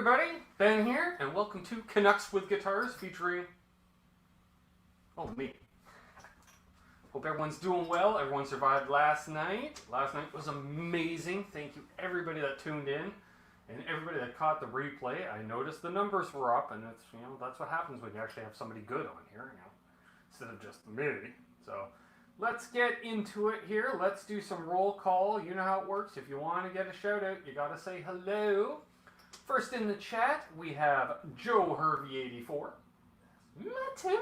everybody, Ben here, and welcome to Canucks with Guitars featuring, me. Hope everyone's doing well, everyone survived last night. Last night was amazing. Thank you everybody that tuned in, and everybody that caught the replay. I noticed the numbers were up, and that's what happens when you actually have somebody good on here, instead of just me. So, let's get into it here. Let's do some roll call. You know how it works. If you want to get a shout out, you gotta say hello. First in the chat, we have Joe Hervey84. Mattel.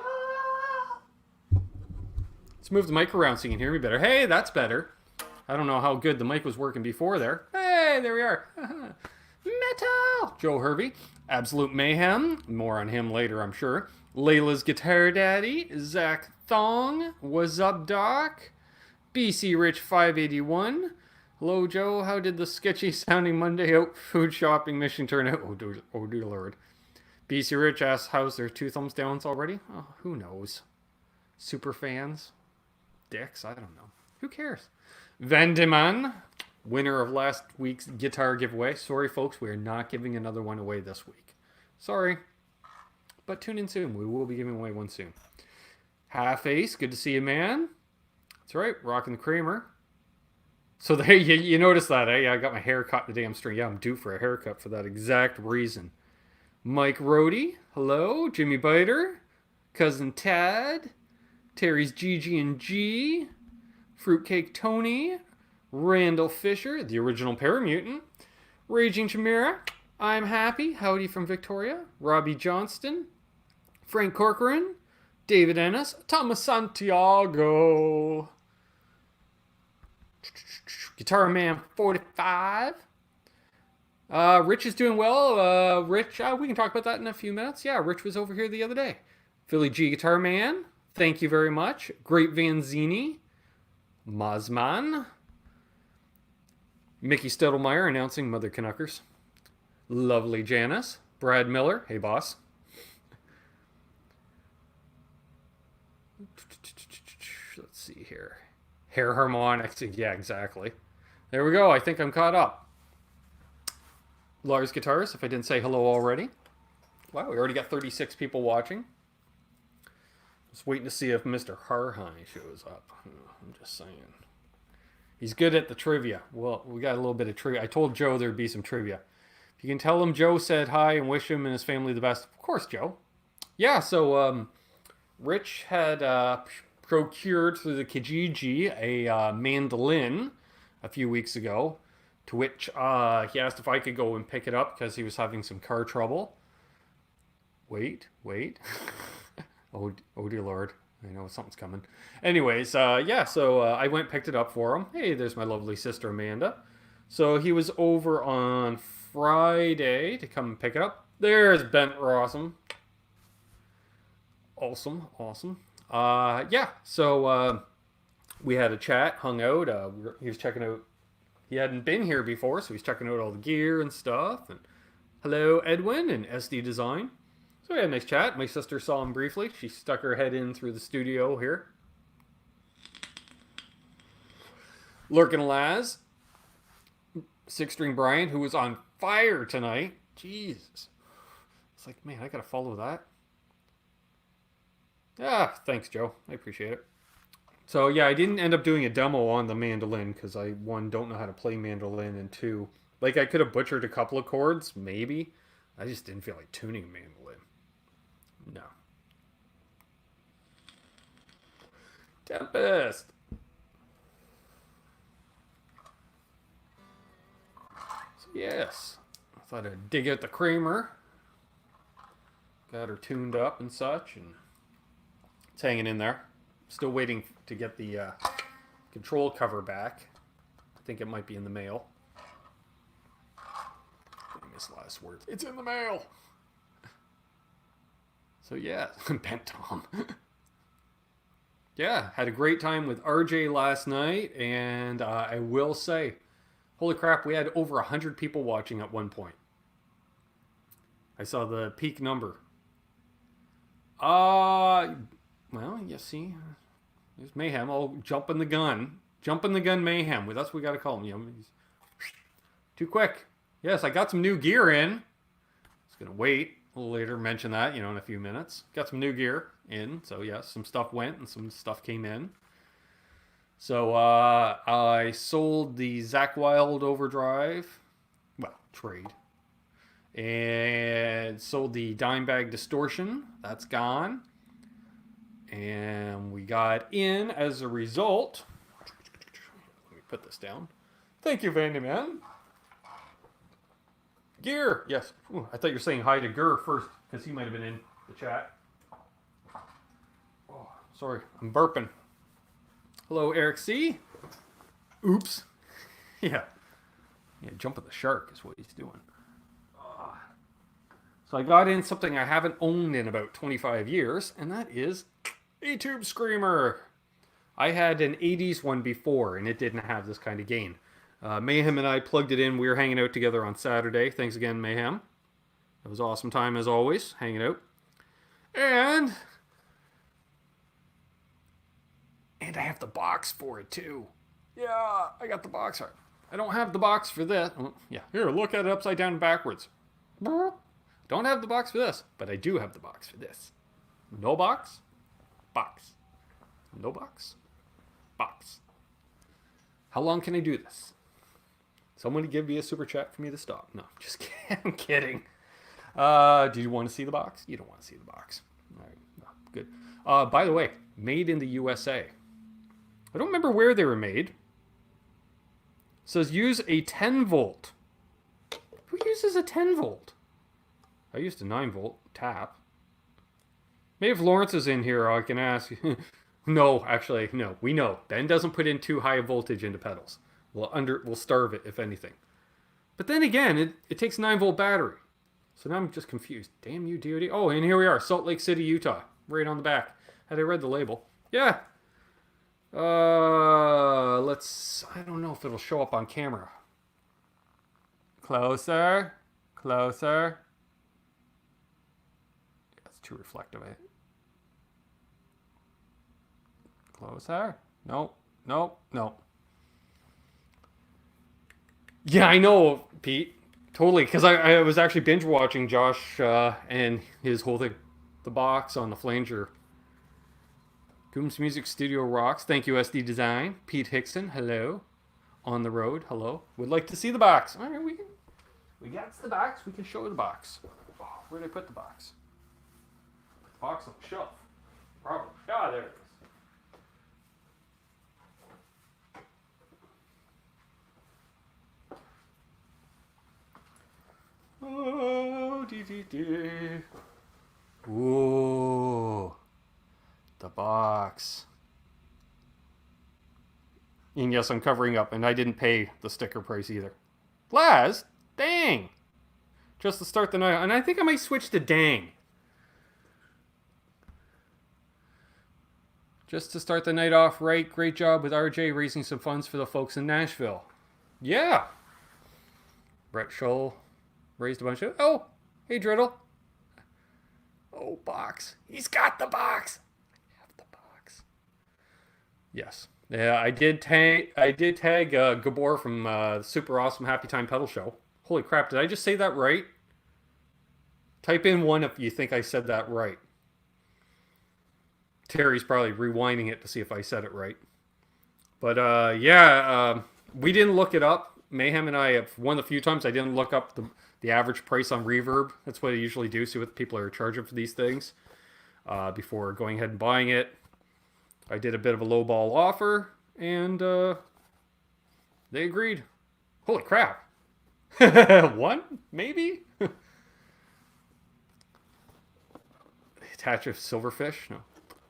Let's move the mic around so you can hear me better. Hey, that's better. I don't know how good the mic was working before there. Hey, there we are. Metal! Joe Hervey. Absolute Mayhem. More on him later, I'm sure. Layla's Guitar Daddy. Zach Thong. What's up, Doc? BC Rich 581. Hello, Joe. How did the sketchy sounding Monday out food shopping mission turn out? Oh, dear Lord. BC Rich asks, how's their 2 thumbs downs already? Oh, who knows? Super fans? Dicks? I don't know. Who cares? Vandeman, winner of last week's guitar giveaway. Sorry, folks. We are not giving another one away this week. Sorry. But tune in soon. We will be giving away one soon. Half Ace. Good to see you, man. That's right. Rocking the Kramer. So there, you notice that, eh? Yeah, I got my hair cut the damn string. Yeah, I'm due for a haircut for that exact reason. Mike Rohde, hello. Jimmy Biter, Cousin Tad, Terry's GG&G, Fruitcake Tony, Randall Fisher, the original Paramutant, Raging Chimera, I'm Happy, Howdy from Victoria, Robbie Johnston, Frank Corcoran, David Ennis, Thomas Santiago, Guitar Man 45. Rich is doing well. Rich, we can talk about that in a few minutes. Yeah, Rich was over here the other day. Philly G Guitar Man, thank you very much. Great Vanzini. Mazman. Mickey Stedelmeyer announcing Mother Canuckers. Lovely Janice. Brad Miller, hey boss. Let's see here. Hair harmonics, yeah, exactly. There we go. I think I'm caught up. Lars Guitars, if I didn't say hello already. Wow, we already got 36 people watching. Just waiting to see if Mr. Harhine shows up. I'm just saying. He's good at the trivia. Well, we got a little bit of trivia. I told Joe there'd be some trivia. If you can tell him Joe said hi and wish him and his family the best. Of course, Joe. Yeah, so Rich had procured through the Kijiji a mandolin a few weeks ago, to which he asked if I could go and pick it up because he was having some car trouble. Wait. oh dear Lord. I know something's coming. Anyways, yeah, so I went and picked it up for him. Hey, there's my lovely sister Amanda. So he was over on Friday to come and pick it up. There's Bent Rossum. Awesome. Yeah, so we had a chat, hung out. He was checking out. He hadn't been here before, so he's checking out all the gear and stuff. And hello, Edwin and SD Design. So we had a nice chat. My sister saw him briefly. She stuck her head in through the studio here. Lurkin Laz. 6-string Brian, who was on fire tonight. Jesus. It's like, man, I gotta follow that. Yeah, thanks, Joe. I appreciate it. So, yeah, I didn't end up doing a demo on the mandolin because I, 1, don't know how to play mandolin, and 2, like, I could have butchered a couple of chords, maybe. I just didn't feel like tuning a mandolin. No. Tempest. So, yes. I thought I'd dig out the Kramer. Got her tuned up and such, and it's hanging in there. Still waiting to get the control cover back. I think it might be in the mail. Famous last words. It's in the mail. So yeah, Bent Tom. Yeah, had a great time with RJ last night, and I will say, holy crap, we had over 100 people watching at one point. I saw the peak number. Well, you see, there's Mayhem. Oh, jumping the gun Mayhem. Well, that's what we got to call him. He's too quick. Yes, I got some new gear in. Gonna wait a little later, mention that, in a few minutes. Got some new gear in, so yes, some stuff went and some stuff came in. So I sold the Zach Wild Overdrive, trade, and sold the Dimebag Distortion. That's gone. And we got in as a result. Let me put this down. Thank you, Vandy Man. Gear, yes. Ooh, I thought you were saying hi to Gur first, because he might have been in the chat. Oh, sorry, I'm burping. Hello, Eric C. Oops. Yeah, jumping the shark is what he's doing. So I got in something I haven't owned in about 25 years, and that is a Tube Screamer. I had an 80s one before, and it didn't have this kind of gain. Mayhem and I plugged it in. We were hanging out together on Saturday. Thanks again, Mayhem. It was an awesome time as always, hanging out. And I have the box for it too. Yeah, I got the box. I don't have the box for this. Yeah, here, look at it upside down and backwards. Don't have the box for this, but I do have the box for this. No box? Box. No box? Box. How long can I do this? Someone give me a super chat for me to stop. No, just kidding. I'm kidding. Do you want to see the box? You don't want to see the box. All right, no, good. By the way, made in the USA. I don't remember where they were made. It says use a 10 volt. Who uses a 10 volt? I used a 9 volt tap. Maybe if Lawrence is in here, I can ask. No, actually, no. We know. Ben doesn't put in too high a voltage into pedals. We'll starve it, if anything. But then again, it takes 9 volt battery. So now I'm just confused. Damn you, DoD. Oh, and here we are. Salt Lake City, Utah. Right on the back. Had I read the label? Yeah. I don't know if it'll show up on camera. Closer. Closer. That's too reflective. Closer. No. No. No. Yeah, I know, Pete. Totally. Because I was actually binge watching Josh and his whole thing. The box on the flanger. Coombs Music Studio rocks. Thank you, SD Design. Pete Hickson, hello. On the road, hello. Would like to see the box. All right, we got the box. We can show the box. Oh, where did I put the box? Put the box on the shelf. Probably. Ah, there it is. Oh, dee. Ooh. The box. And yes, I'm covering up, and I didn't pay the sticker price either. Laz? Dang! Just to start the night, and I think I might switch to dang. Just to start the night off right. Great job with RJ raising some funds for the folks in Nashville. Yeah! Brett Scholl raised a bunch of... Oh! Hey, Driddle. Oh, box. He's got the box! Yes. Yeah, I did tag Gabor from Super Awesome Happy Time Pedal Show. Holy crap, did I just say that right? Type in 1 if you think I said that right. Terry's probably rewinding it to see if I said it right. But we didn't look it up. Mayhem and I have one of the few times I didn't look up the average price on Reverb. That's what I usually do, see what people are charging for these things before going ahead and buying it. I did a bit of a lowball offer, and they agreed. Holy crap. 1? Maybe? Attach a silverfish? No.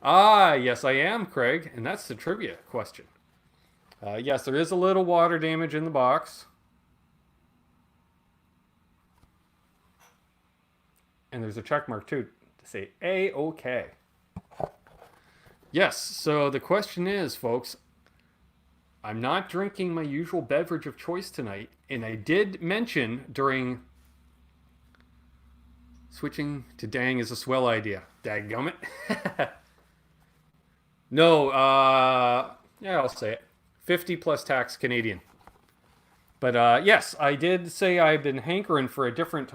Ah, yes, I am, Craig, and that's the trivia question. Yes, there is a little water damage in the box. And there's a check mark, too, to say A-OK. Yes, so the question is, folks, I'm not drinking my usual beverage of choice tonight, and I did mention during switching to dang is a swell idea. Dadgummit. No, yeah, I'll say it. 50 plus tax Canadian. But yes, I did say I've been hankering for a different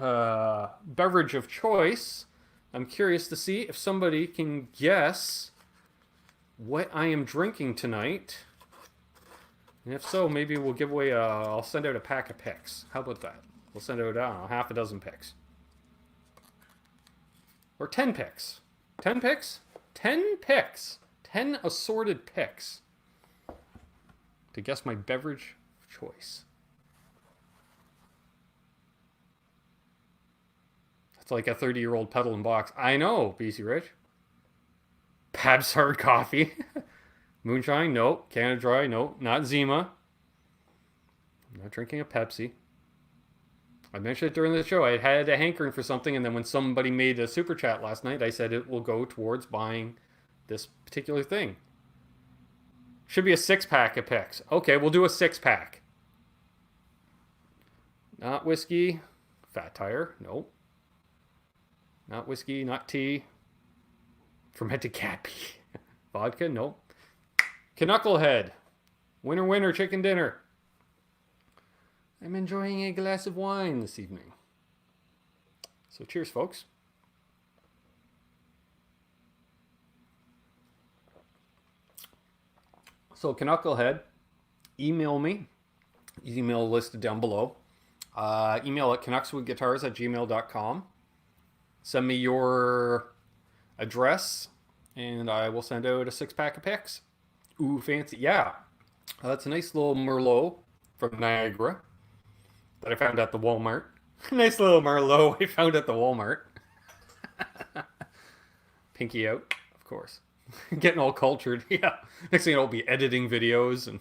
beverage of choice. I'm curious to see if somebody can guess what I am drinking tonight. And if so, maybe we'll give away I'll send out a pack of picks. How about that? We'll send out, I don't know, half a dozen picks. Or 10 picks. 10 picks? 10 picks. 10 assorted picks. To guess my beverage of choice. It's like a 30-year-old pedal and box. I know, BC Rich. Pabst Hard Coffee. Moonshine, nope. Canada Dry, nope. Not Zima. I'm not drinking a Pepsi. I mentioned it during the show. I had a hankering for something, and then when somebody made a super chat last night, I said it will go towards buying this particular thing. Should be a 6-pack of picks. Okay, we'll do a 6-pack. Not whiskey. Fat Tire, nope. Not whiskey, not tea. Fermented cat pee. Vodka, nope. Knucklehead. Winner, winner, chicken dinner. I'm enjoying a glass of wine this evening. So cheers, folks. So Knucklehead, email me. Email listed down below. Email at canuckswithguitars@gmail.com. Send me your address, and I will send out a 6-pack of picks. Ooh, fancy. Yeah. That's a nice little Merlot from Niagara that I found at the Walmart. Nice little Merlot I found at the Walmart. Pinky out, of course. Getting all cultured. Yeah. Next thing I'll be editing videos and...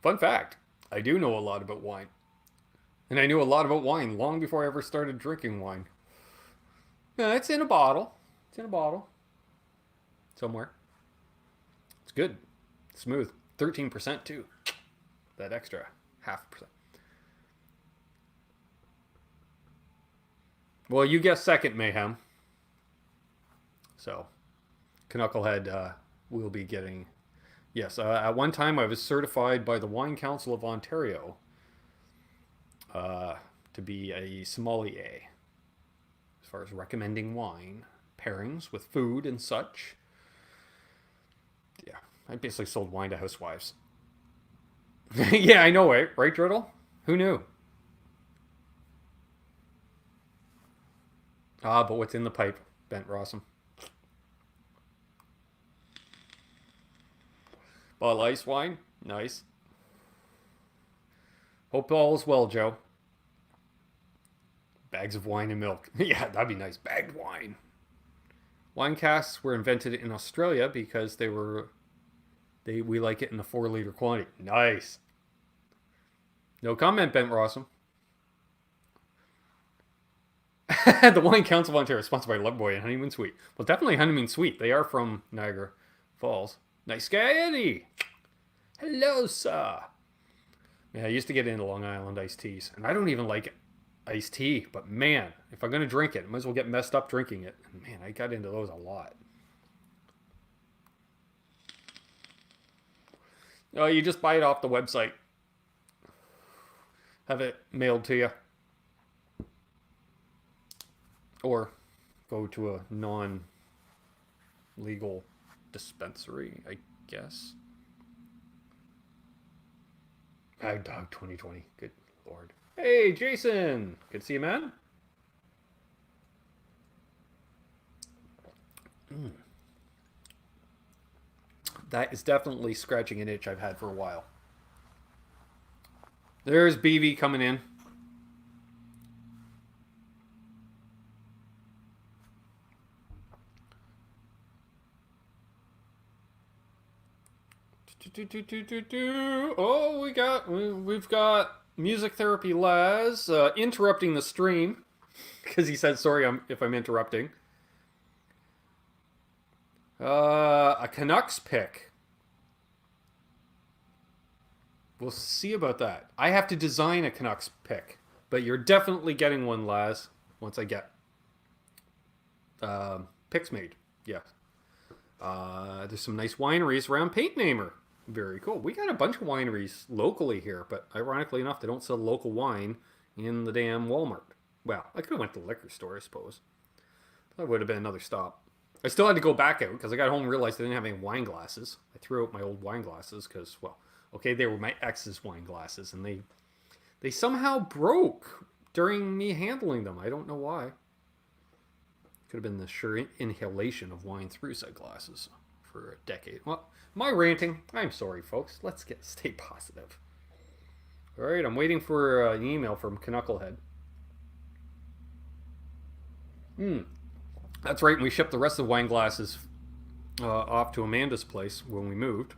Fun fact. I do know a lot about wine. And I knew a lot about wine long before I ever started drinking wine. No, it's in a bottle. It's in a bottle. Somewhere. It's good. Smooth. 13% too. That extra 0.5%. Well, you guessed second, Mayhem. So, Knucklehead will be getting... Yes, at one time I was certified by the Wine Council of Ontario to be a sommelier. As far as recommending wine, pairings with food and such. Yeah, I basically sold wine to housewives. Yeah, I know, right? Right, Driddle? Who knew? But what's in the pipe, Bent Rossum? Bottle ice wine? Nice. Hope all is well, Joe. Bags of wine and milk. Yeah, that'd be nice. Bagged wine. Wine casks were invented in Australia because we like it in the 4-liter quantity. Nice. No comment, Bent Rossum. The Wine Council of Ontario, sponsored by Loveboy and Honeymoon Sweet. Well, definitely Honeymoon Sweet. They are from Niagara Falls. Nice guy, Eddie. Hello, sir. Yeah, I used to get into Long Island iced teas, and I don't even like iced tea, but man, if I'm going to drink it, I might as well get messed up drinking it. And man, I got into those a lot. Oh, you just buy it off the website. Have it mailed to you. Or go to a non-legal dispensary, I guess. Ag Dog 2020. Good lord. Hey, Jason! Good to see you, man. That is definitely scratching an itch I've had for a while. There's BB coming in. Oh, we've got Music Therapy Laz interrupting the stream because he said sorry if I'm interrupting. A Canucks pick. We'll see about that. I have to design a Canucks pick, but you're definitely getting one, Laz, once I get picks made. Yeah. There's some nice wineries around Paint Namer. Very cool. We got a bunch of wineries locally here, but ironically enough, they don't sell local wine in the damn Walmart. Well, I could have went to the liquor store, I suppose. That would have been another stop. I still had to go back out because I got home and realized I didn't have any wine glasses. I threw out my old wine glasses because, well, okay, they were my ex's wine glasses, and they somehow broke during me handling them. I don't know why. Could have been the sure inhalation of wine through said glasses for a decade. Well, my ranting. I'm sorry, folks. Let's stay positive. All right, I'm waiting for an email from Knucklehead. That's right, and we shipped the rest of the wine glasses off to Amanda's place when we moved.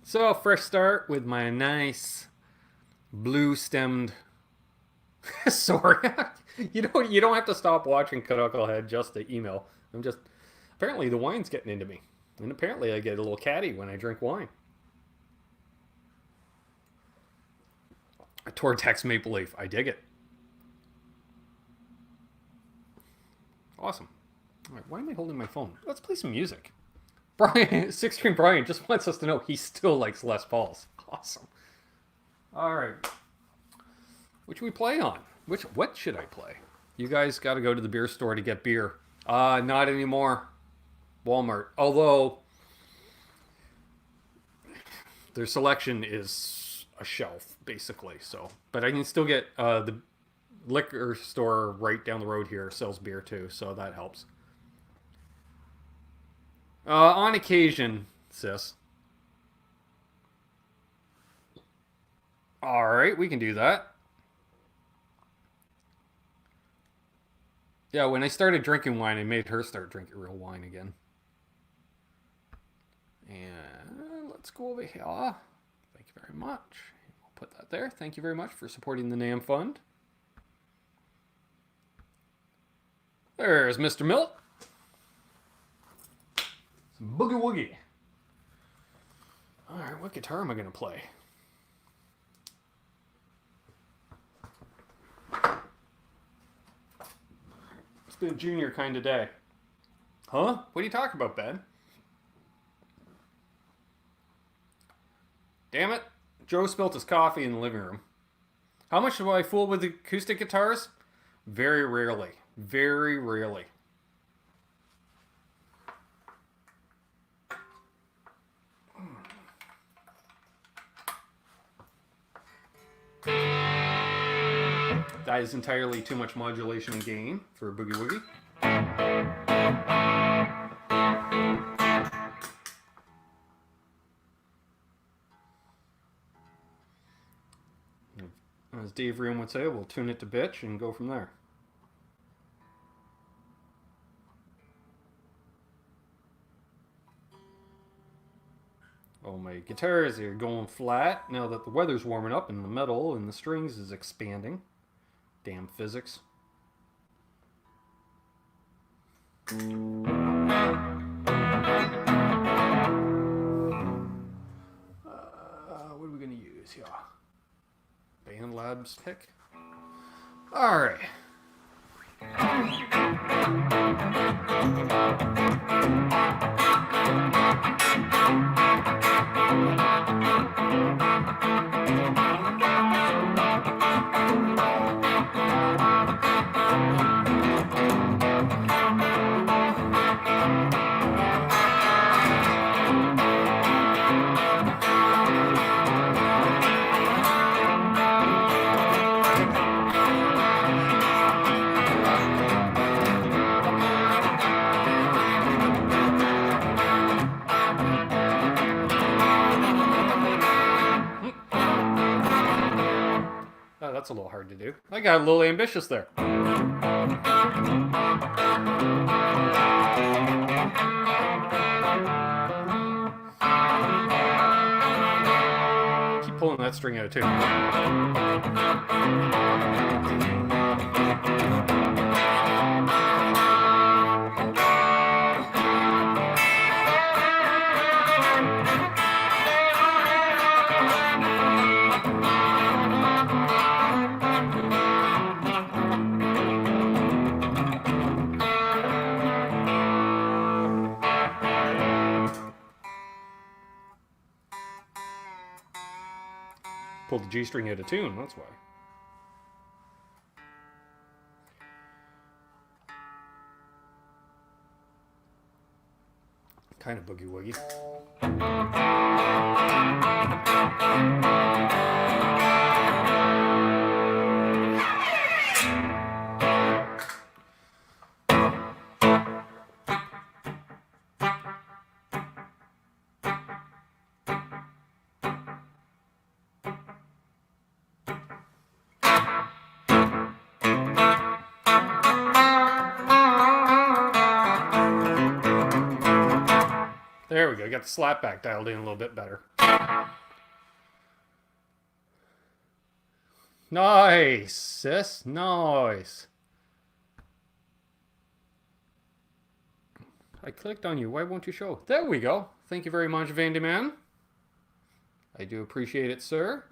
So, fresh start with my nice blue-stemmed... Sorry. You don't have to stop watching Knucklehead just to email. Apparently the wine's getting into me. And apparently I get a little catty when I drink wine. A Tortex Maple Leaf. I dig it. Awesome. All right, why am I holding my phone? Let's play some music. Brian, Six String Brian just wants us to know he still likes Les Pauls. Awesome. All right. Which we play on? What should I play? You guys got to go to the beer store to get beer. Not anymore. Walmart. Although their selection is a shelf, basically. So, but I can still get the liquor store right down the road here sells beer too, so that helps. On occasion, sis. All right, we can do that. Yeah, when I started drinking wine, I made her start drinking real wine again. And let's go over here. Thank you very much. We'll put that there. Thank you very much for supporting the NAMM Fund. There's Mr. Milt. Some boogie woogie. Alright, what guitar am I going to play? It's been a junior kind of day. Huh? What are you talking about, Ben? Damn it. Joe spilt his coffee in the living room. How much do I fool with acoustic guitars? Very rarely. Very rarely. That is entirely too much modulation and gain for a boogie woogie. As Dave Ream would say, we'll tune it to bitch and go from there. Oh, my guitars are going flat now that the weather's warming up and the metal and the strings is expanding. Damn physics. What are we going to use here? Band Labs pick. All right. That's a little hard to do. I got a little ambitious there. Keep pulling that string out too. pulled the G string out of tune, that's why. Kind of boogie woogie. There we go. Got the slapback dialed in a little bit better. Nice, sis. Nice. I clicked on you. Why won't you show? There we go. Thank you very much, Vandy Man. I do appreciate it, sir.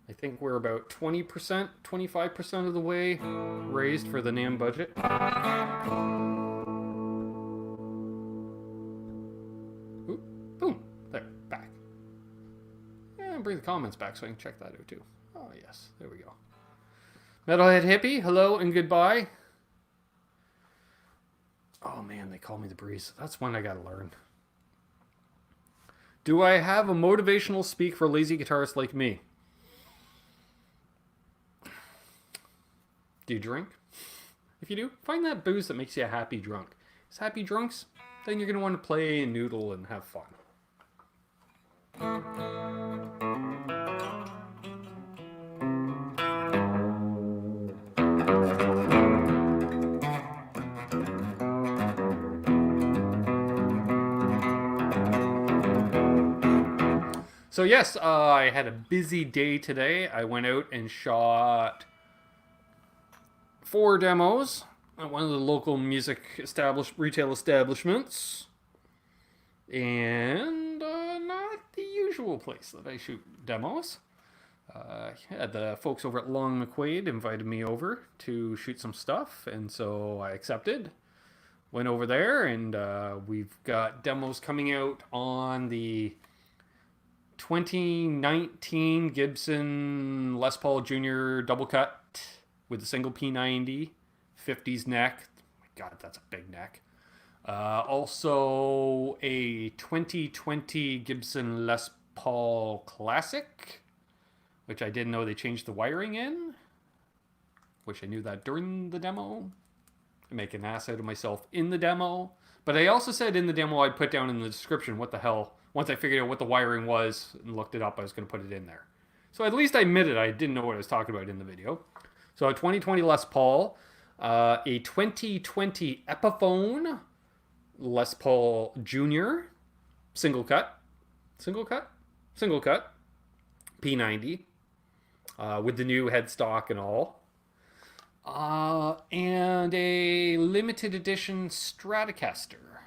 I think we're about 20%, 25% of the way raised for the NAM budget. Ooh, boom. There, back. And bring the comments back so I can check that out too. Oh, yes. There we go. Metalhead Hippie, hello and goodbye. Oh, man, they call me the Breeze. That's one I gotta learn. Do I have a motivational speak for lazy guitarists like me? Do you drink? If you do, find that booze that makes you a happy drunk. It's happy drunks, then you're going to want to play and noodle and have fun. So yes, I had a busy day today. I went out and shot 4 demos at one of the local music retail establishments, and not the usual place that I shoot demos. The folks over at Long McQuaid invited me over to shoot some stuff, and so I accepted. Went over there, and we've got demos coming out on the 2019 Gibson Les Paul Jr. double cut with a single P90, 50s neck. Oh my God, that's a big neck. Also a 2020 Gibson Les Paul Classic, which I didn't know they changed the wiring in. Wish I knew that during the demo. I make an ass out of myself in the demo. But I also said in the demo I'd put down in the description what the hell, once I figured out what the wiring was and looked it up, I was going to put it in there. So at least I admitted I didn't know what I was talking about in the video. So a 2020 Les Paul, a 2020 Epiphone Les Paul Jr. single cut, P90, with the new headstock and all, and a limited edition Stratocaster,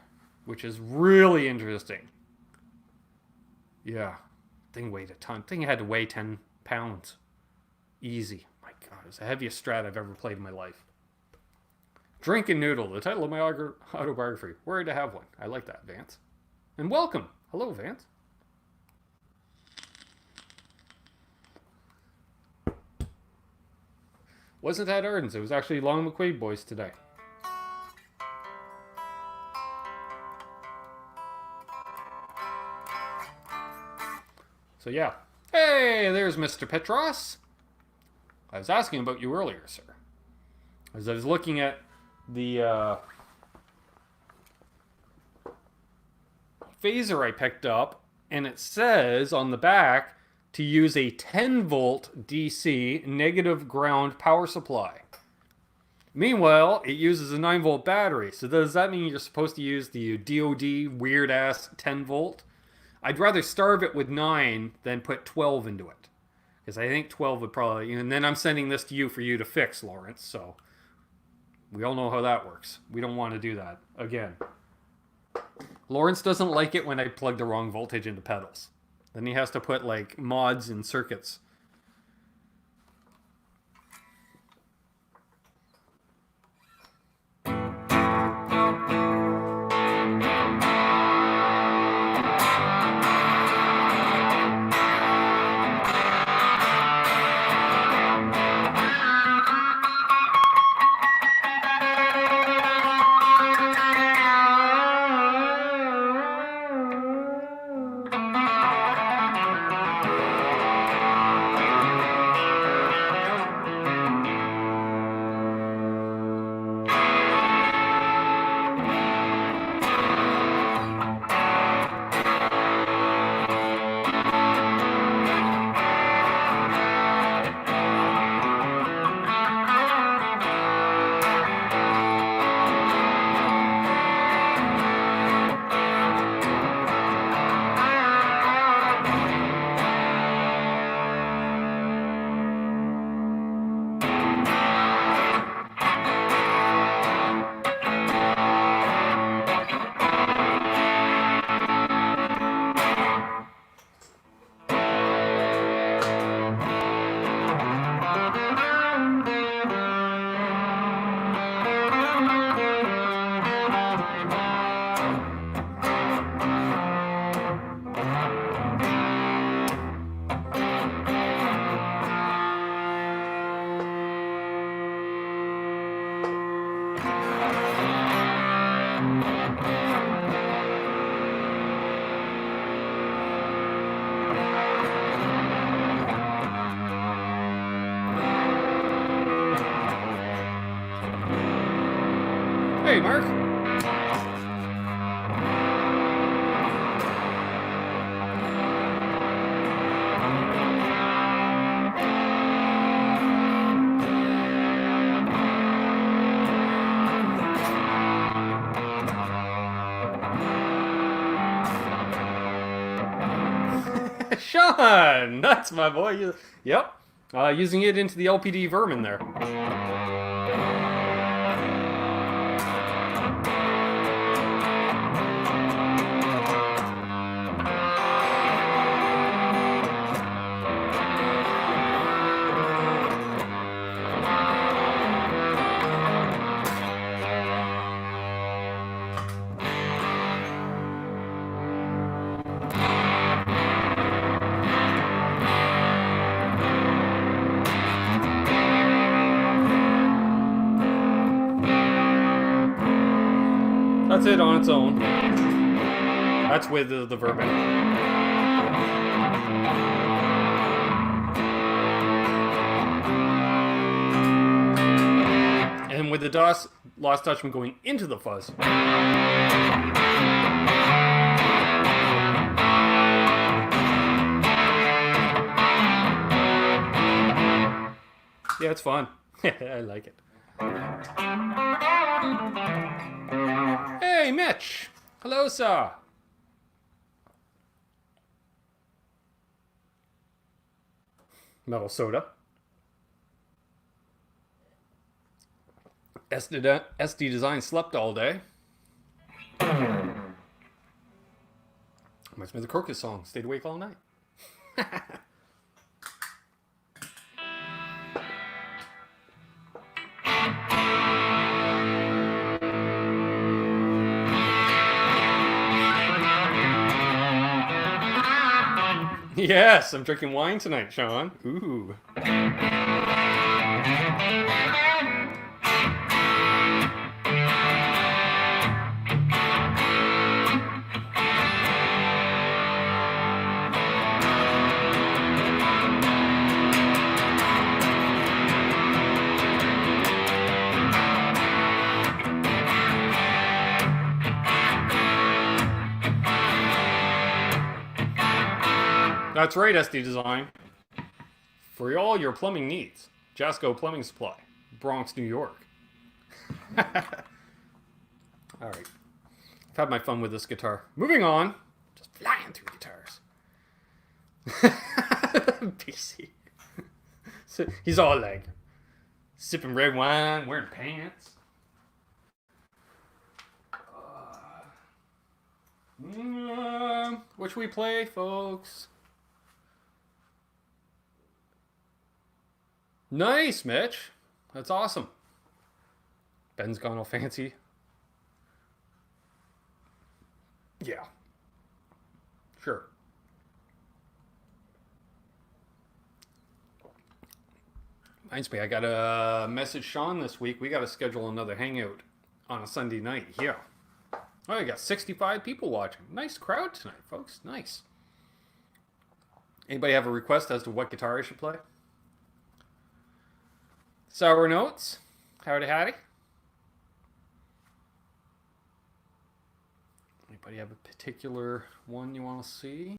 which is really interesting. Yeah, thing weighed a ton. Thing had to weigh 10 pounds, easy. God, it's the heaviest Strat I've ever played in my life. Drink and Noodle, the title of my autobiography. Worried to have one. I like that, Vance. And welcome. Hello, Vance. Wasn't at Ardens. It was actually Long McQuaid boys today. So yeah. Hey, there's Mr. Petross. I was asking about you earlier, sir. As I was looking at the phaser I picked up, and it says on the back to use a 10-volt DC negative ground power supply. Meanwhile, it uses a 9-volt battery. So does that mean you're supposed to use the DOD weird-ass 10-volt? I'd rather starve it with 9 than put 12 into it. Because I think 12 would probably... And then I'm sending this to you for you to fix, Lawrence. So we all know how that works. We don't want to do that again. Lawrence doesn't like it when I plug the wrong voltage into pedals. Then he has to put like mods and circuits. Hey, Mark. Sean, that's my boy. Yep, using it into the LPD vermin there. That's it on its own. That's with the vermin. And with the Lost Dutchman going into the fuzz. Yeah, it's fun. I like it. Hey, Mitch. Hello, sir. Metal soda. SD Design slept all day. Reminds me of the Crocus song. Stayed awake all night. Yes, I'm drinking wine tonight, Sean. Ooh. That's right, SD Design. For all your plumbing needs, Jasco Plumbing Supply, Bronx, New York. All right. I've had my fun with this guitar. Moving on. Just flying through guitars. PC. So he's all like sipping red wine, wearing pants. What should we play, folks? Nice, Mitch. That's awesome. Ben's gone all fancy. Yeah. Sure. Reminds me, I got to message Sean this week. We got to schedule another hangout on a Sunday night. Yeah. Oh, I got 65 people watching. Nice crowd tonight, folks. Nice. Anybody have a request as to what guitar I should play? Sour Notes. Howdy, howdy. Anybody have a particular one you want to see?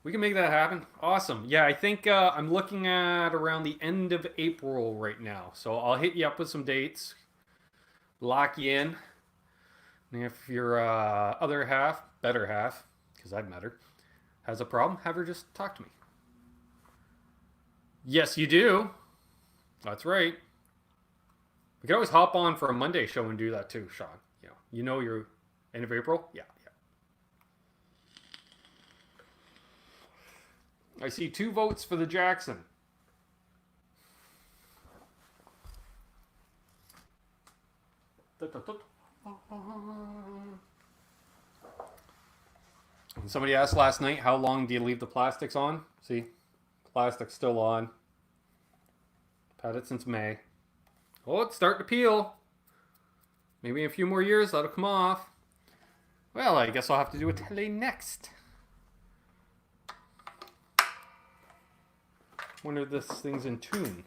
We can make that happen. Awesome. Yeah, I think I'm looking at around the end of April right now. So I'll hit you up with some dates. Lock you in. And if your other half, better half, because I've met her, has a problem, have her just talk to me. Yes, you do. That's right. We can always hop on for a Monday show and do that too, Sean. You know you're end of April? Yeah. I see 2 votes for the Jackson. Somebody asked last night, how long do you leave the plastics on? See? Plastic's still on. Had it since May. Oh, it's starting to peel. Maybe in a few more years that'll come off. Well, I guess I'll have to do a tele next. Wonder if this thing's in tune.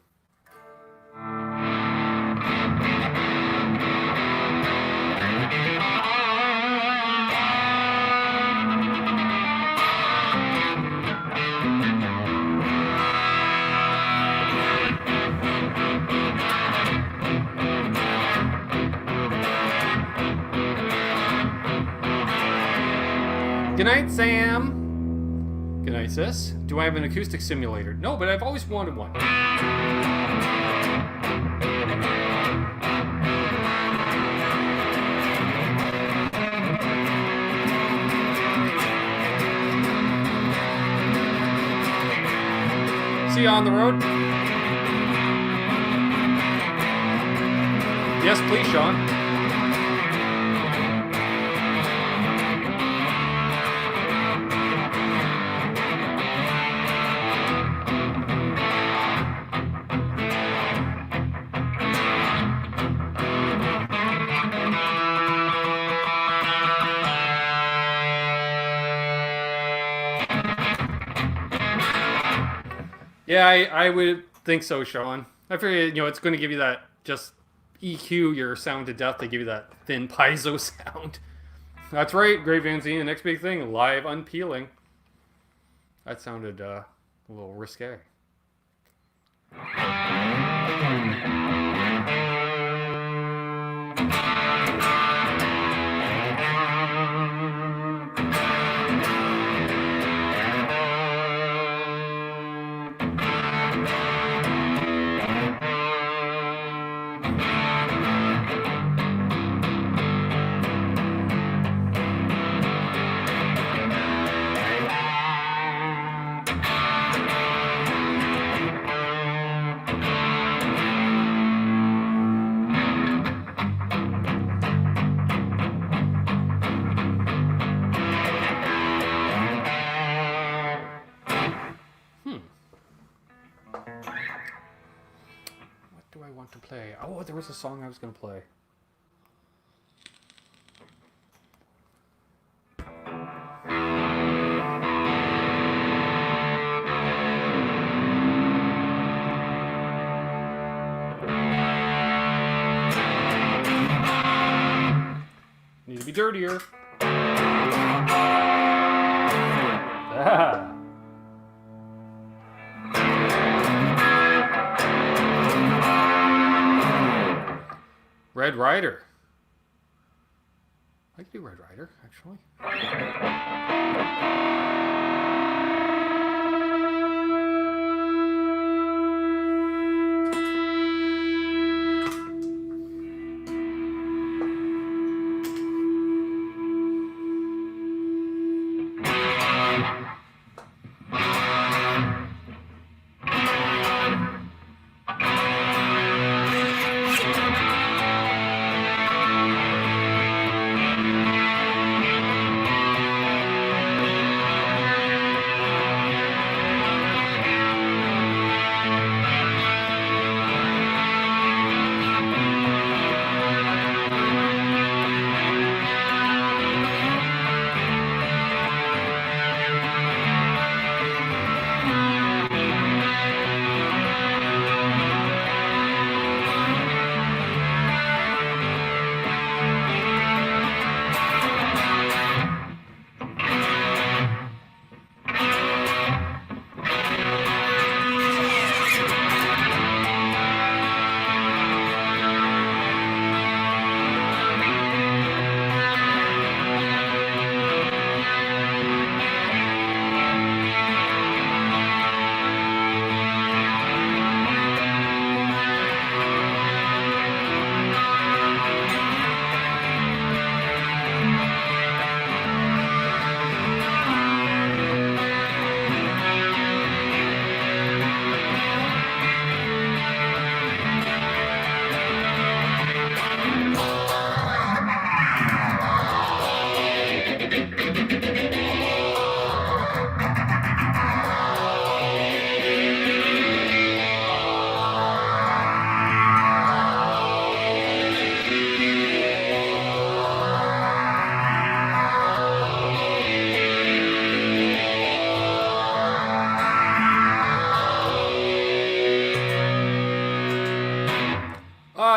night, Sam. Good night, sis. Do I have an acoustic simulator? No, but I've always wanted one. See you on the road? Yes, please, Sean. Yeah, I would think so, Sean. I figure, it's going to give you that, just EQ your sound to death. They give you that thin piezo sound. That's right, Great Van Zine, the next big thing, live unpeeling. That sounded a little risque. To play. Oh, there was a song I was going to play. Need to be dirtier. Ah. Red Rider. I could do Red Rider, actually.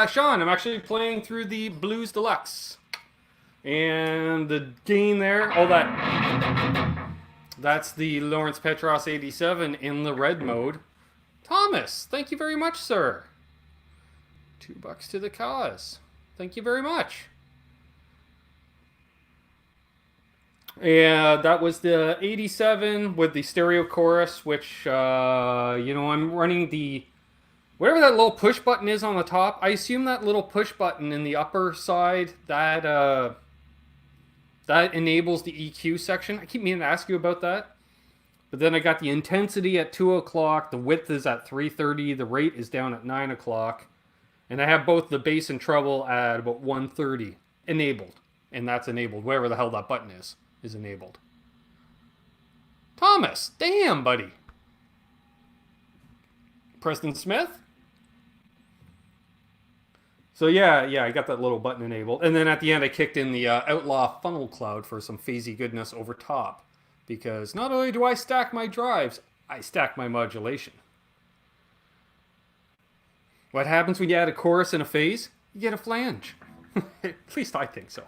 Sean, I'm actually playing through the Blues Deluxe. And the gain there, all that's the Lawrence Petross 87 in the red mode. Thomas, thank you very much, sir. $2 to the cause. Thank you very much. And that was the 87 with the stereo chorus, which, I'm running the, whatever that little push button is on the top. I assume that little push button in the upper side, that enables the EQ section. I keep meaning to ask you about that. But then I got the intensity at 2 o'clock, the width is at 330, the rate is down at 9 o'clock. And I have both the bass and treble at about 130 enabled. And that's enabled, wherever the hell that button is enabled. Thomas, damn, buddy. Preston Smith. So yeah, I got that little button enabled. And then at the end, I kicked in the Outlaw Funnel Cloud for some phasey goodness over top. Because not only do I stack my drives, I stack my modulation. What happens when you add a chorus and a phase? You get a flange. At least I think so.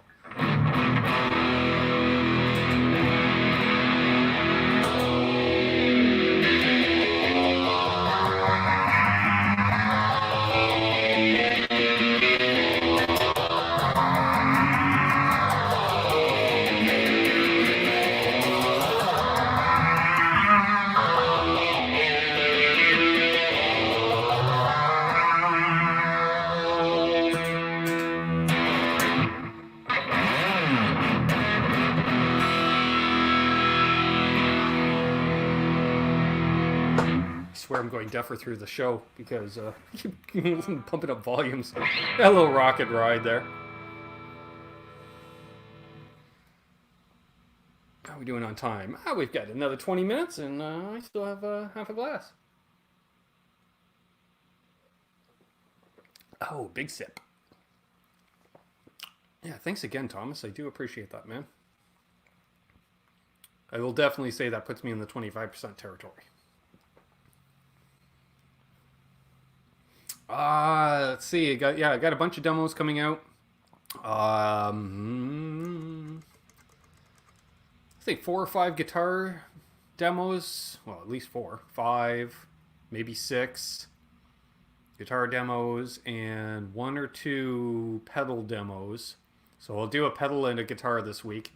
I'm going deafer through the show because I keep pumping up volumes. That little rocket ride there. How are we doing on time? We've got another 20 minutes and I still have half a glass. Oh, big sip. Yeah, thanks again, Thomas. I do appreciate that, man. I will definitely say that puts me in the 25% territory. Let's see. I got a bunch of demos coming out. I think 4 or 5 guitar demos. Well, at least 4, 5, maybe 6 guitar demos, and 1 or 2 pedal demos. So I'll do a pedal and a guitar this week.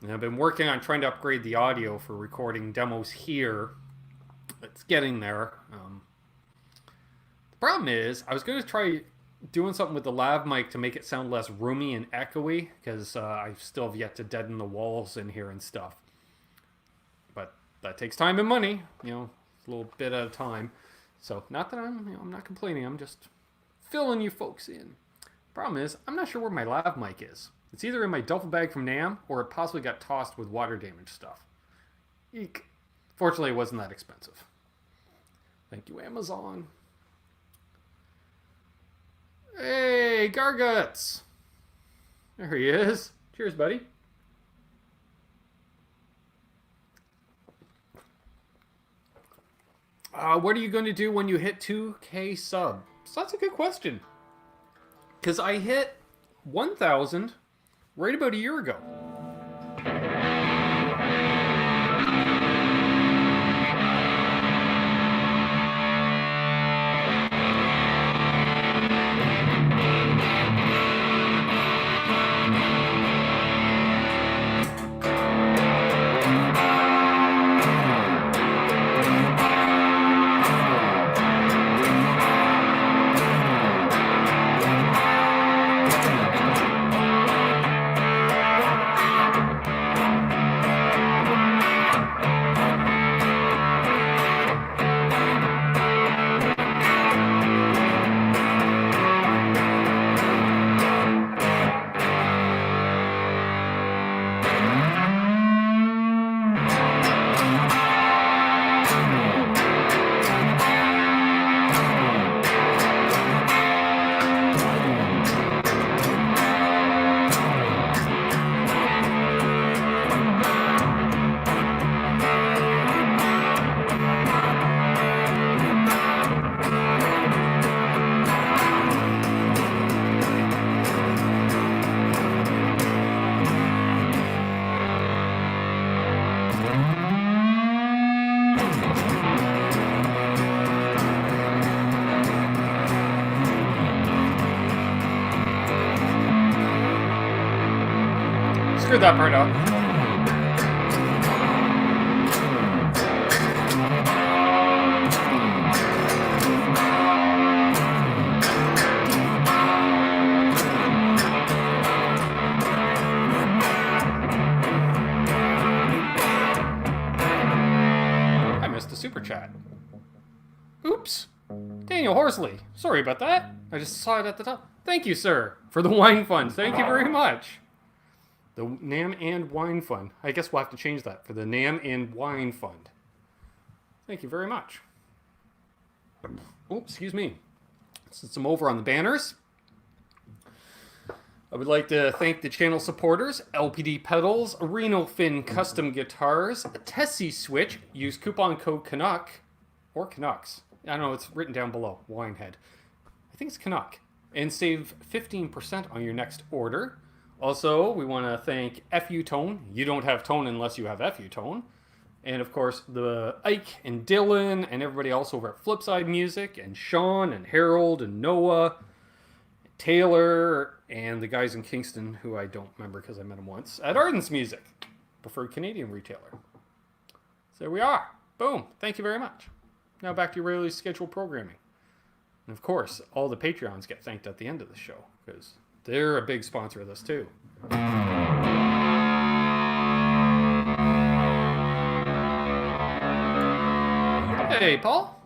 And I've been working on trying to upgrade the audio for recording demos here. It's getting there. Problem is, I was going to try doing something with the lav mic to make it sound less roomy and echoey, because I still have yet to deaden the walls in here and stuff. But that takes time and money, a little bit at a time. So not that I'm not complaining, I'm just filling you folks in. Problem is, I'm not sure where my lav mic is. It's either in my duffel bag from NAMM, or it possibly got tossed with water damage stuff. Eek. Fortunately, it wasn't that expensive. Thank you, Amazon. Hey, Garguts! There he is. Cheers, buddy. What are you going to do when you hit 2K subs? That's a good question. Because I hit 1,000 right about a year ago. Screwed that part up. Oops. Daniel Horsley. Sorry about that. I just saw it at the top. Thank you, sir, for the wine fund. Thank you very much. The NAM and Wine Fund. I guess we'll have to change that for the NAM and Wine Fund. Thank you very much. Oh, excuse me. Since I'm over on the banners, I would like to thank the channel supporters, LPD Pedals, Reno Fin Custom Guitars, Tesi Switch, use coupon code Canuck, or Canucks. I don't know, it's written down below, Winehead. I think it's Canuck. And save 15% on your next order. Also, we want to thank FU Tone. You don't have tone unless you have FU Tone. And of course, the Ike and Dylan and everybody else over at Flipside Music, and Sean and Harold and Noah, Taylor, and the guys in Kingston who I don't remember because I met them once at Ardens Music, preferred Canadian retailer. So there we are. Boom. Thank you very much. Now back to your regularly scheduled programming. And of course, all the Patreons get thanked at the end of the show because they're a big sponsor of this too. Hey, Paul.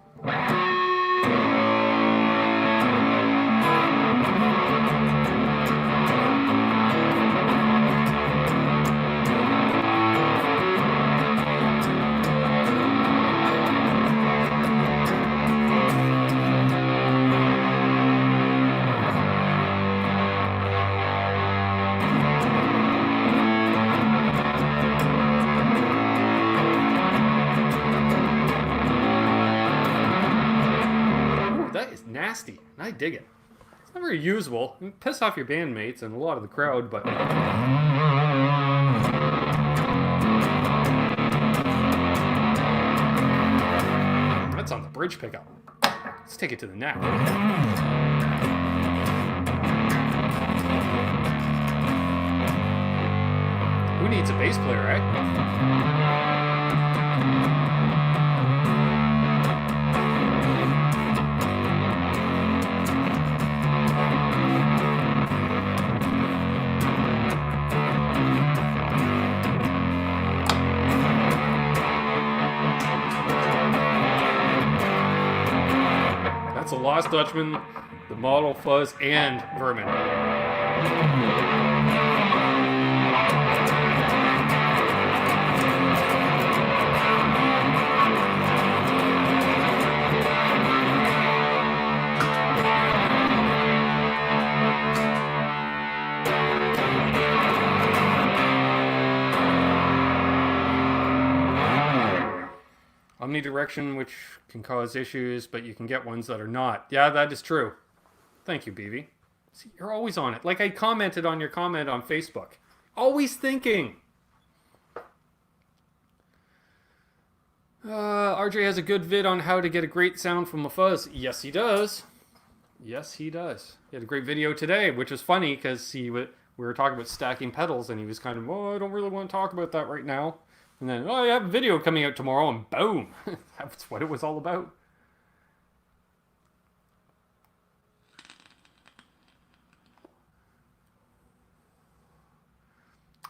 Nasty. I dig it. It's not very usable. You piss off your bandmates and a lot of the crowd, but that's on the bridge pickup. Let's take it to the neck. Who needs a bass player, right? That's a Lost Dutchman, the Model Fuzz, and Vermin. Omnidirection, which can cause issues, but you can get ones that are not. Yeah, that is true. Thank you, BB. See, you're always on it. Like I commented on your comment on Facebook. Always thinking. RJ has a good vid on how to get a great sound from a fuzz. Yes, he does. Yes, he does. He had a great video today, which is funny because we were talking about stacking pedals, and he was kind of, oh, I don't really want to talk about that right now. And then, oh, I have a video coming out tomorrow, and boom. That's what it was all about.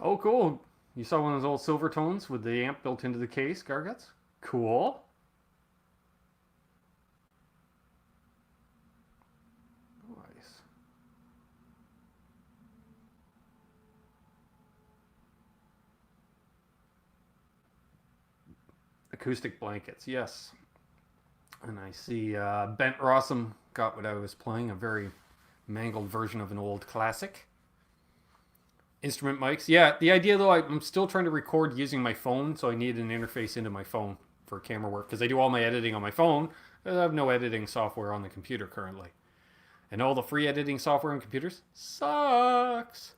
Oh, cool. You saw one of those old silver tones with the amp built into the case, Garguts? Cool. Nice. Acoustic blankets, yes. And I see Bent Rossum got what I was playing, a very mangled version of an old classic. Instrument mics. Yeah, the idea though, I'm still trying to record using my phone, so I need an interface into my phone for camera work, because I do all my editing on my phone. I have no editing software on the computer currently. And all the free editing software on computers sucks.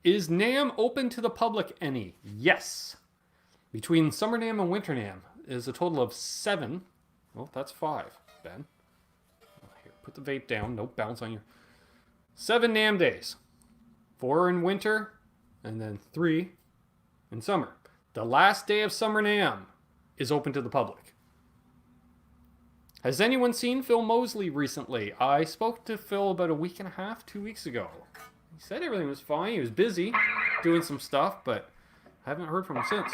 Is NAMM open to the public any? Yes. Between Summer NAMM and Winter NAMM is a total of 7. Well, that's 5, Ben. Here, put the vape down. Don't bounce on your... 7 NAMM days. 4 in winter, and then 3 in summer. The last day of Summer NAMM is open to the public. Has anyone seen Phil Mosley recently? I spoke to Phil about a week and a half, 2 weeks ago. He said everything was fine. He was busy doing some stuff, but I haven't heard from him since.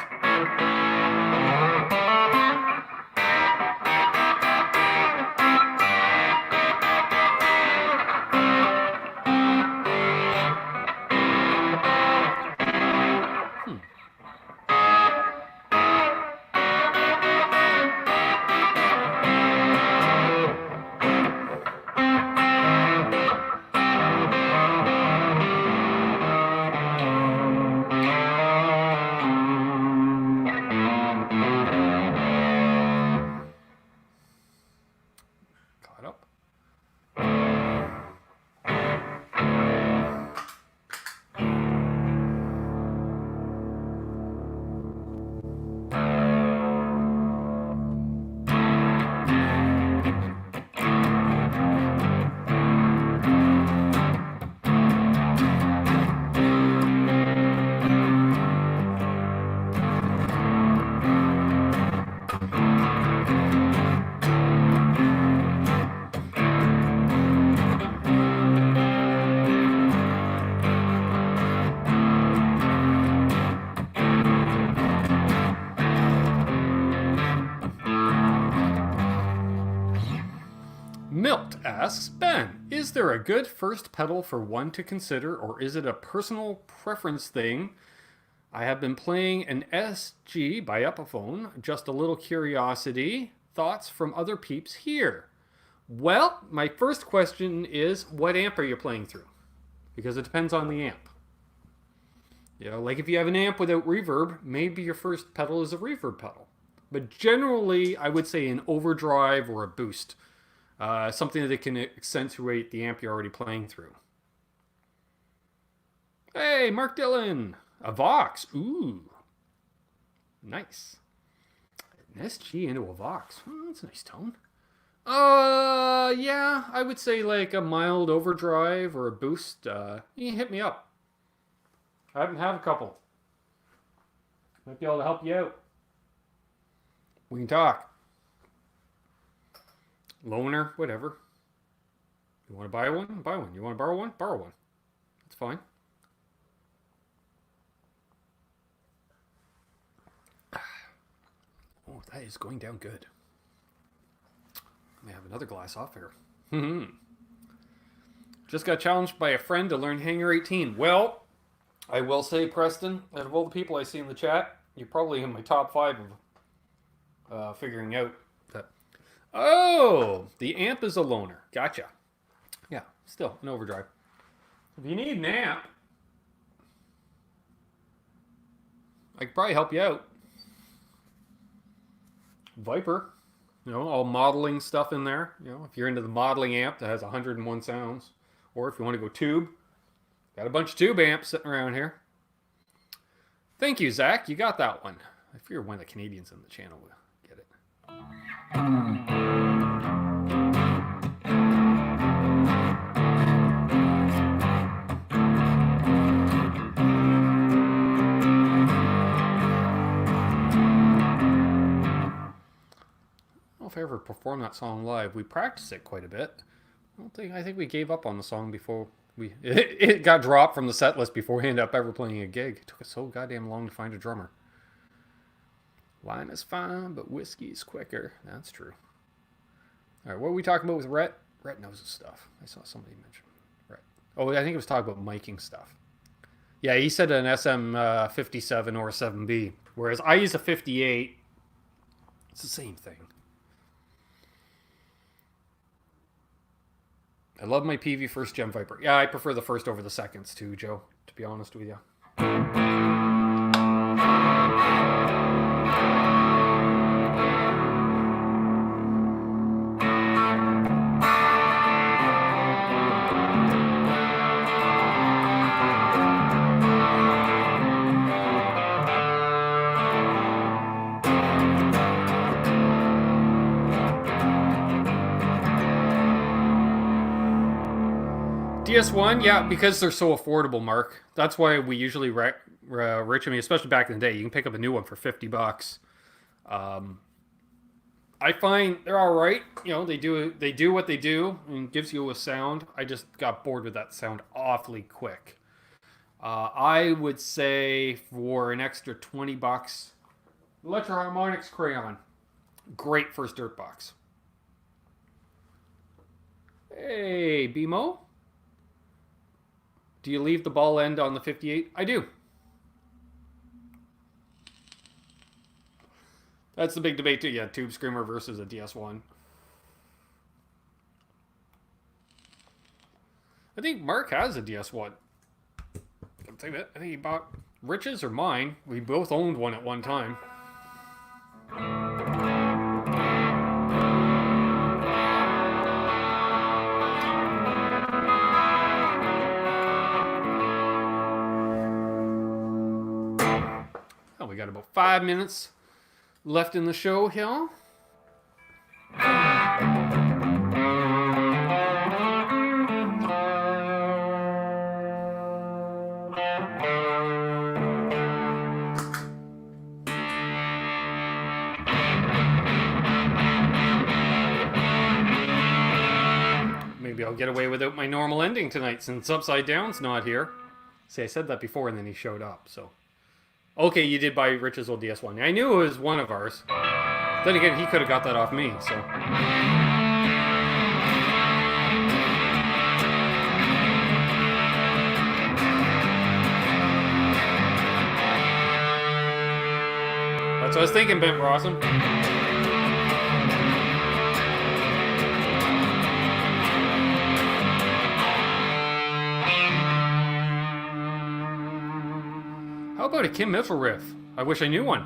that up. Milt asks, Ben, is there a good first pedal for one to consider, or is it a personal preference thing? I have been playing an SG by Epiphone. Just a little curiosity. Thoughts from other peeps here. Well, my first question is, what amp are you playing through? Because it depends on the amp. You know, like if you have an amp without reverb, maybe your first pedal is a reverb pedal. But generally, I would say an overdrive or a boost. Something that can accentuate the amp you're already playing through. Hey, Mark Dillon! A Vox. Ooh. Nice. An SG into a Vox. Oh, that's a nice tone. Yeah, I would say like a mild overdrive or a boost. You can hit me up. I happen to have a couple. Might be able to help you out. We can talk. Loaner, whatever. You want to buy one? Buy one. You want to borrow one? Borrow one. That's fine. Oh, that is going down good. I may have another glass off here. Just got challenged by a friend to learn Hanger 18. Well, I will say, Preston, out of all the people I see in the chat, you're probably in my top 5 of figuring out that. Oh, the amp is a loaner. Gotcha. Yeah, still an overdrive. If you need an amp, I could probably help you out. Viper, you know, all modeling stuff in there. You know, if you're into the modeling amp that has 101 sounds, or if you want to go tube, got a bunch of tube amps sitting around here. Thank you, Zach. You got that one. I figure one of the Canadians in the channel will get it. If I ever perform that song live, we practiced it quite a bit. I think we gave up on the song before it got dropped from the set list before we ended up ever playing a gig. It took us so goddamn long to find a drummer. Wine is fine, but whiskey's quicker. That's true. All right, what are we talking about with Rhett? Rhett knows his stuff. I saw somebody mention Rhett. Oh, I think it was talking about miking stuff. Yeah, he said an SM57 or a 7B, whereas I use a 58. It's the same thing. I love my PV first gen Viper. Yeah, I prefer the first over the seconds too, Joe, to be honest with you. DS1, yeah, because they're so affordable, Mark. That's why we usually rich them, especially back in the day. You can pick up a new one for $50. I find they're all right. You know, they do what they do and gives you a sound. I just got bored with that sound awfully quick. I would say for an extra $20, Electro Harmonics Crayon, great first dirt box. Hey, BMO. Do you leave the ball end on the 58? I do. That's the big debate too. Yeah, Tube Screamer versus a DS1. I think Mark has a DS1. I think he bought Rich's or mine. We both owned one at one time. about 5 minutes left in the show here. Maybe I'll get away without my normal ending tonight since Upside Down's not here. See, I said that before and then he showed up, so. Okay, you did buy Rich's old DS1. I knew it was one of ours. Then again, he could have got that off me, so. That's what I was thinking, Ben Rawson. How about a Kim Mitchell riff? I wish I knew one.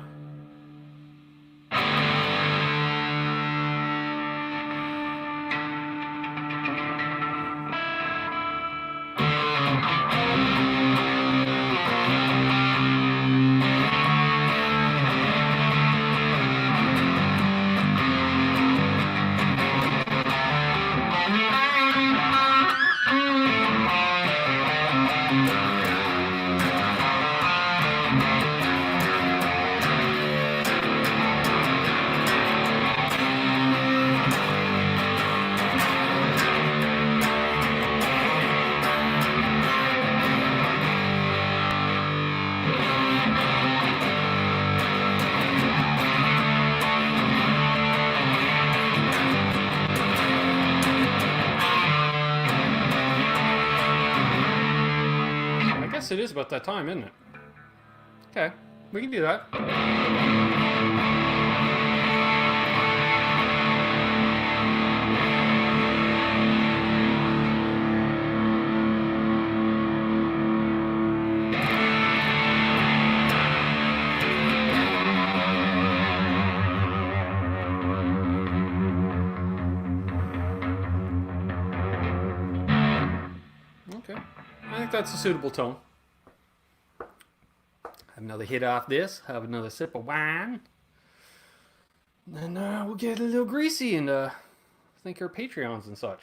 It is about that time, isn't it? Okay, we can do that. Okay, I think that's a suitable tone. Have another hit off this, have another sip of wine, and then we'll get a little greasy and thank our Patreons and such.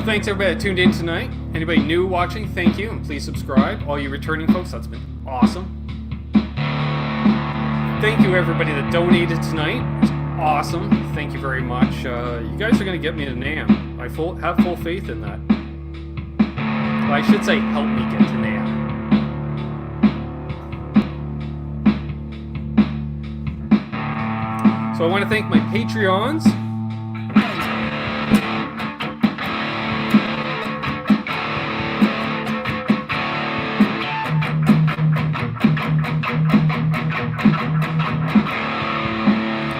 Thanks everybody that tuned in tonight. Anybody new watching, thank you, and please subscribe. All you returning folks, that's been awesome. Thank you everybody that donated tonight. It's awesome. Thank you very much. You guys are going to get me to NAMM. I have full faith in that. Well, I should say help me get to NAMM. So I want to thank my Patreons.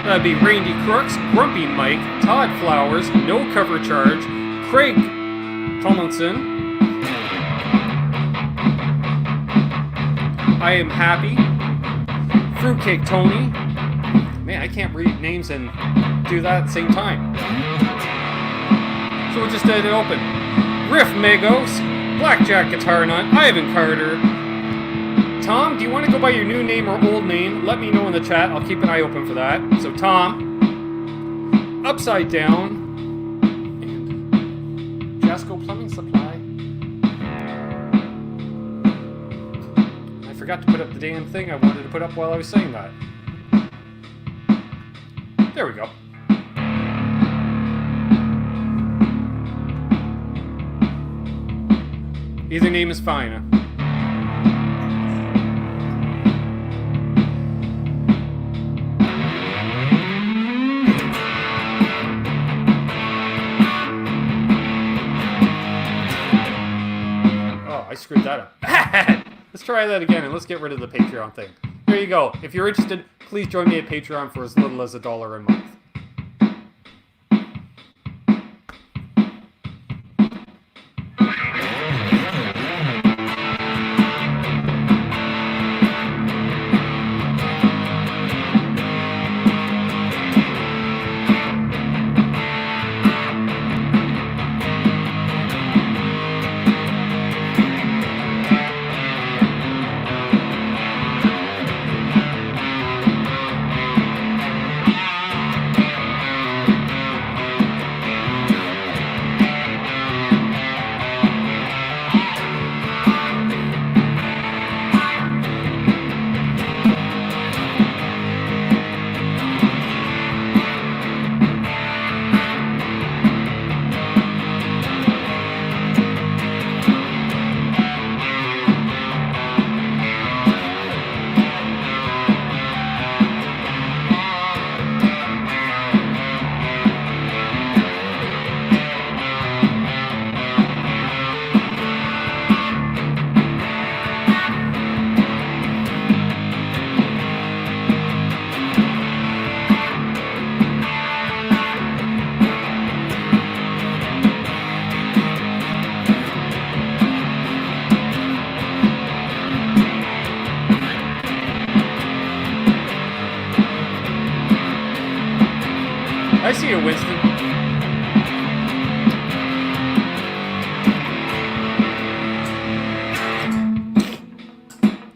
That'd be Randy Crooks, Grumpy Mike, Todd Flowers, No Cover Charge, Craig Tomlinson, I Am Happy, Fruitcake Tony. Man, I can't read names and do that at the same time. So we'll just let it open. Riff Megos, Blackjack Guitar Nut, Ivan Carter. Tom, do you want to go by your new name or old name? Let me know in the chat. I'll keep an eye open for that. So Tom, Upside Down, and Jasco Plumbing Supply. I forgot to put up the damn thing I wanted to put up while I was saying that. There we go. Either name is fine, huh? screwed that up. Let's try that again and let's get rid of the Patreon thing. There you go. If you're interested, please join me at Patreon for as little as $1 a month. I see you, Winston.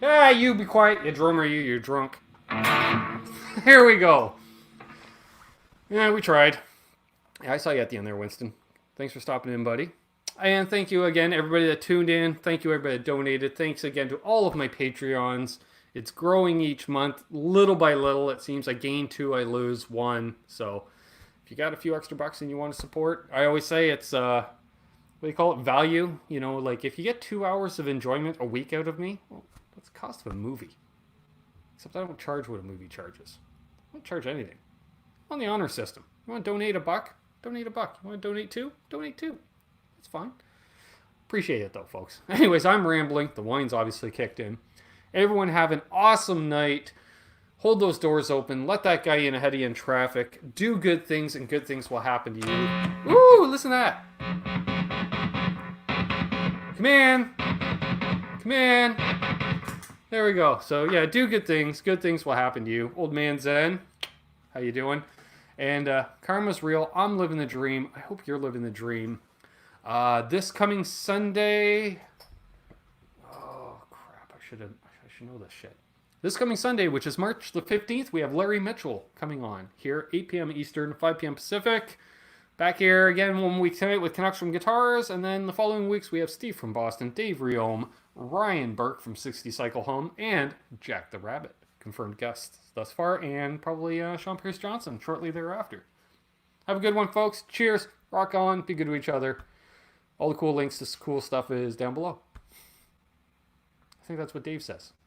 Ah, you be quiet, you drummer, you're drunk. Here we go. Yeah, we tried. Yeah, I saw you at the end there, Winston. Thanks for stopping in, buddy. And thank you again, everybody that tuned in. Thank you, everybody that donated. Thanks again to all of my Patreons. It's growing each month, little by little. It seems I gain 2, I lose 1. So if you got a few extra bucks and you want to support, I always say it's, what do you call it, value? You know, like if you get 2 hours of enjoyment a week out of me, well, that's the cost of a movie. Except I don't charge what a movie charges. I don't charge anything. I'm on the honor system. You want to donate $1? Donate $1. You want to donate 2? Donate 2. That's fine. Appreciate it though, folks. Anyways, I'm rambling. The wine's obviously kicked in. Everyone have an awesome night. Hold those doors open. Let that guy in ahead of you in traffic. Do good things, and good things will happen to you. Ooh, listen to that. Come in. Come in. There we go. So, yeah, do good things. Good things will happen to you. Old man Zen, how you doing? And karma's real. I'm living the dream. I hope you're living the dream. This coming Sunday... Oh, crap. I should know this shit. This coming Sunday, which is March the 15th, we have Larry Mitchell coming on here, 8 p.m. Eastern, 5 p.m. Pacific. Back here again 1 week tonight with Canucks With Guitars, and then the following weeks we have Steve from Boston, Dave Riome, Ryan Burke from 60 Cycle Home, and Jack the Rabbit, confirmed guests thus far, and probably Sean Pierce Johnson shortly thereafter. Have a good one, folks. Cheers. Rock on. Be good to each other. All the cool links to cool stuff is down below. I think that's what Dave says.